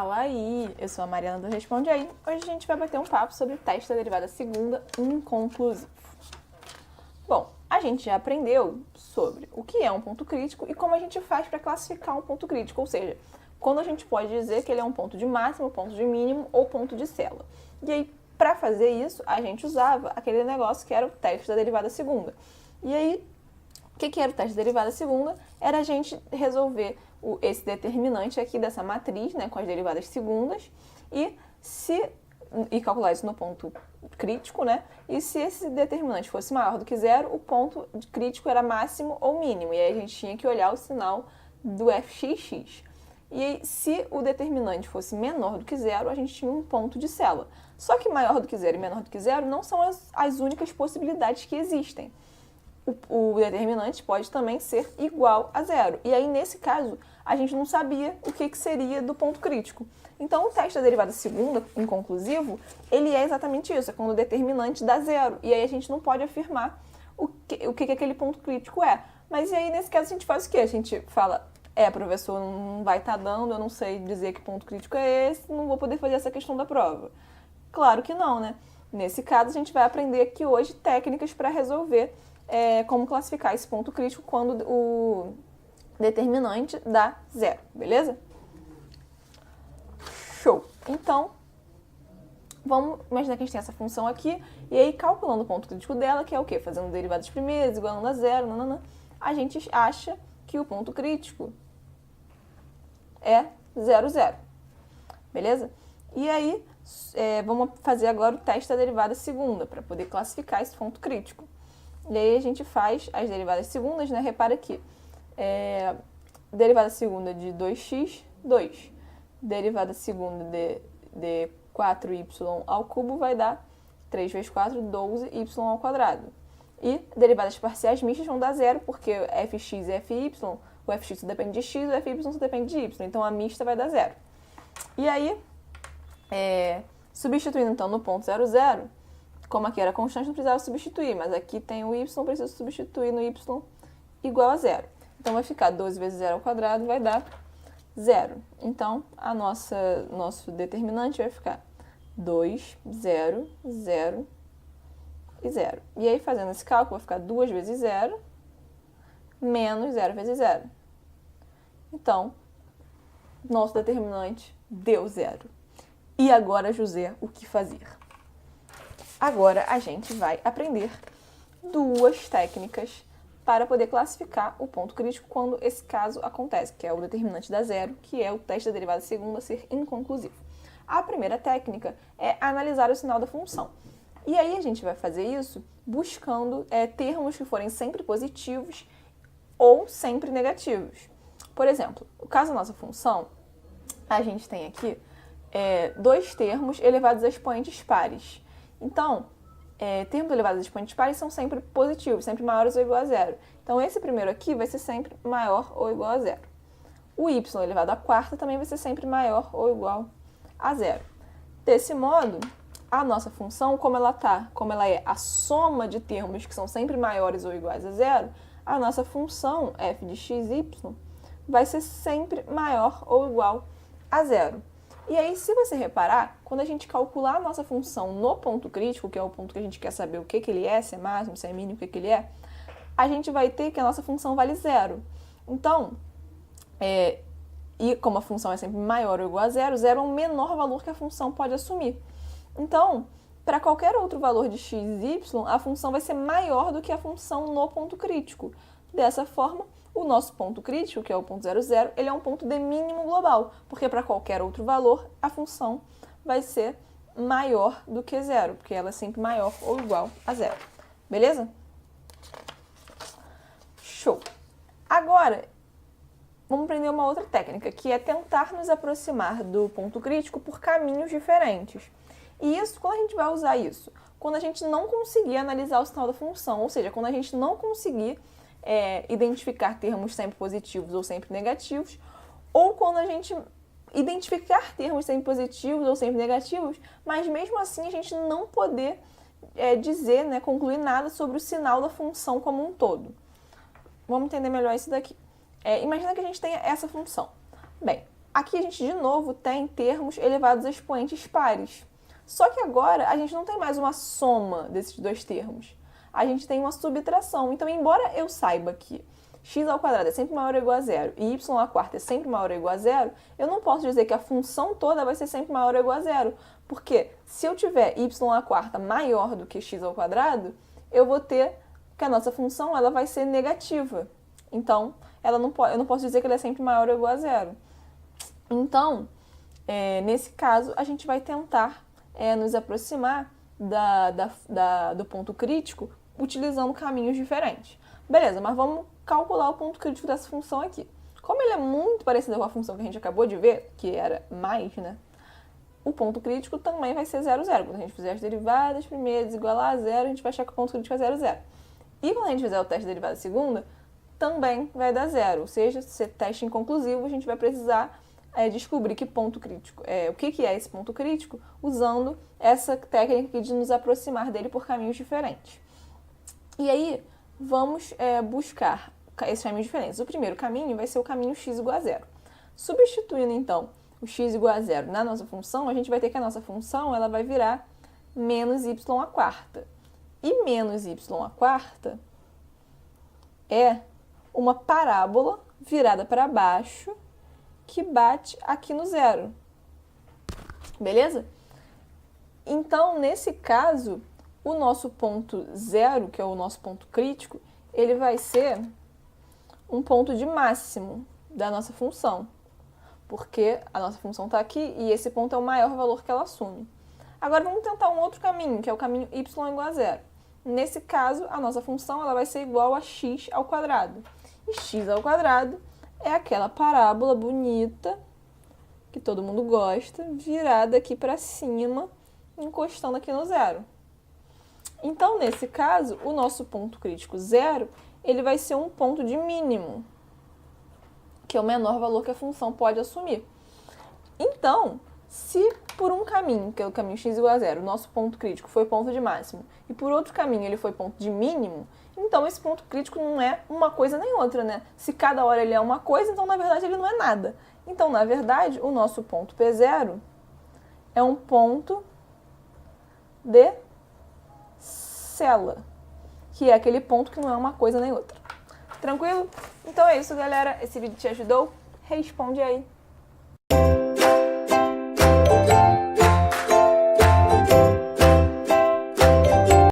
Fala aí, eu sou a Mariana do Responde Aí. Hoje a gente vai bater um papo sobre o teste da derivada segunda inconclusivo. Bom, a gente já aprendeu sobre o que é um ponto crítico e como a gente faz para classificar um ponto crítico, ou seja, quando a gente pode dizer que ele é um ponto de máximo, ponto de mínimo ou ponto de célula. E aí, para fazer isso, a gente usava aquele negócio que era o teste da derivada segunda. E aí, o que era o teste da derivada segunda? Era a gente resolver esse determinante aqui dessa matriz, né, com as derivadas segundas, e calcular isso no ponto crítico, né? E se esse determinante fosse maior do que zero, o ponto crítico era máximo ou mínimo. E aí a gente tinha que olhar o sinal do fxx. E aí, se o determinante fosse menor do que zero, a gente tinha um ponto de célula. Só que maior do que zero e menor do que zero não são as únicas possibilidades que existem. O determinante pode também ser igual a zero. E aí, nesse caso, a gente não sabia o que seria do ponto crítico. Então, o teste da derivada segunda, inconclusivo, ele é exatamente isso, é quando o determinante dá zero. E aí a gente não pode afirmar o que aquele ponto crítico é. Mas e aí, nesse caso, a gente faz o quê? A gente fala, professor, não vai estar dando, eu não sei dizer que ponto crítico é esse, não vou poder fazer essa questão da prova. Claro que não, né? Nesse caso, a gente vai aprender aqui hoje técnicas para resolver como classificar esse ponto crítico quando o determinante dá zero, beleza? Show! Então, vamos imaginar que a gente tem essa função aqui, e aí calculando o ponto crítico dela, que é o quê? Fazendo derivadas primeiras, igualando a zero, a gente acha que o ponto crítico é 0, 0. Beleza? E aí, vamos fazer agora o teste da derivada segunda, para poder classificar esse ponto crítico. E aí a gente faz as derivadas segundas, né? Repara aqui. Derivada segunda de 2x, 2. Derivada segunda de 4y ao cubo vai dar 3 vezes 4, 12y ao quadrado. E derivadas parciais mistas vão dar zero, porque fx e fy, o fx só depende de x, o fy só depende de y. Então, a mista vai dar zero. E aí, substituindo então no ponto 0, 0, como aqui era constante, não precisava substituir, mas aqui tem o y, preciso substituir no y igual a zero. Então, vai ficar 12 vezes 0 ao quadrado, vai dar 0. Então, nosso determinante vai ficar 2, 0, 0 e 0. E aí, fazendo esse cálculo, vai ficar 2 vezes 0 menos 0 vezes 0. Então, nosso determinante deu 0. E agora, José, o que fazer? Agora a gente vai aprender duas técnicas para poder classificar o ponto crítico quando esse caso acontece, que é o determinante da zero, que é o teste da derivada segunda ser inconclusivo. A primeira técnica é analisar o sinal da função. E aí a gente vai fazer isso buscando termos que forem sempre positivos ou sempre negativos. Por exemplo, no caso da nossa função, a gente tem aqui dois termos elevados a expoentes pares. Então, termos elevados a expoentes pares são sempre positivos, sempre maiores ou igual a zero. Então, esse primeiro aqui vai ser sempre maior ou igual a zero. O y elevado à quarta também vai ser sempre maior ou igual a zero. Desse modo, a nossa função, como ela é a soma de termos que são sempre maiores ou iguais a zero, a nossa função f de x, y vai ser sempre maior ou igual a zero. E aí, se você reparar, quando a gente calcular a nossa função no ponto crítico, que é o ponto que a gente quer saber o que ele é, se é máximo, se é mínimo, o que ele é, a gente vai ter que a nossa função vale zero. Então, e como a função é sempre maior ou igual a zero, zero é o menor valor que a função pode assumir. Então, para qualquer outro valor de x e y, a função vai ser maior do que a função no ponto crítico. Dessa forma, o nosso ponto crítico, que é o ponto 0, 0, ele é um ponto de mínimo global, porque para qualquer outro valor, a função vai ser maior do que zero, porque ela é sempre maior ou igual a zero. Beleza? Show! Agora, vamos aprender uma outra técnica, que é tentar nos aproximar do ponto crítico por caminhos diferentes. E isso, quando a gente vai usar isso? Quando a gente não conseguir analisar o sinal da função, ou seja, quando a gente não conseguir identificar termos sempre positivos ou sempre negativos, ou quando a gente identificar termos sempre positivos ou sempre negativos, mas mesmo assim a gente não poder dizer, concluir nada sobre o sinal da função como um todo. Vamos entender melhor isso daqui. Imagina que a gente tenha essa função. Bem, Aqui a gente, de novo, tem termos elevados a expoentes pares. Só que agora a gente não tem mais uma soma desses dois termos. A gente tem uma subtração. Então, embora eu saiba que x² é sempre maior ou igual a zero e y² é sempre maior ou igual a zero, eu não posso dizer que a função toda vai ser sempre maior ou igual a zero. Porque se eu tiver y² maior do que x², eu vou ter que a nossa função ela vai ser negativa. Então, eu não posso dizer que ela é sempre maior ou igual a zero. Então, nesse caso, a gente vai tentar nos aproximar do ponto crítico utilizando caminhos diferentes. Beleza, mas vamos calcular o ponto crítico dessa função aqui. Como ele é muito parecido com a função que a gente acabou de ver, que era mais, né? O ponto crítico também vai ser 0, 0. Quando a gente fizer as derivadas primeiras igualar a zero, a gente vai achar que o ponto crítico é 0, 0. E quando a gente fizer o teste de derivada segunda, também vai dar 0. Ou seja, se é teste inconclusivo, a gente vai precisar descobrir que ponto crítico, o que é esse ponto crítico, usando essa técnica de nos aproximar dele por caminhos diferentes. E aí, vamos buscar esses caminhos diferentes. O primeiro caminho vai ser o caminho x igual a 0. Substituindo, então, o x igual a 0 na nossa função, a gente vai ter que a nossa função ela vai virar menos y². E menos y² é uma parábola virada para baixo que bate aqui no zero. Beleza? Então, nesse caso, o nosso ponto zero, que é o nosso ponto crítico, ele vai ser um ponto de máximo da nossa função, porque a nossa função está aqui e esse ponto é o maior valor que ela assume. Agora vamos tentar um outro caminho, que é o caminho y igual a zero. Nesse caso, a nossa função ela vai ser igual a x². E x² é aquela parábola bonita, que todo mundo gosta, virada aqui para cima, encostando aqui no zero. Então, nesse caso, o nosso ponto crítico zero, ele vai ser um ponto de mínimo, que é o menor valor que a função pode assumir. Então, se por um caminho, que é o caminho x igual a zero, o nosso ponto crítico foi ponto de máximo, e por outro caminho ele foi ponto de mínimo, então esse ponto crítico não é uma coisa nem outra, né? Se cada hora ele é uma coisa, então na verdade ele não é nada. Então, na verdade, o nosso ponto P0 é um ponto de cela, que é aquele ponto que não é uma coisa nem outra. Tranquilo? Então é isso, galera. Esse vídeo te ajudou? Responde aí.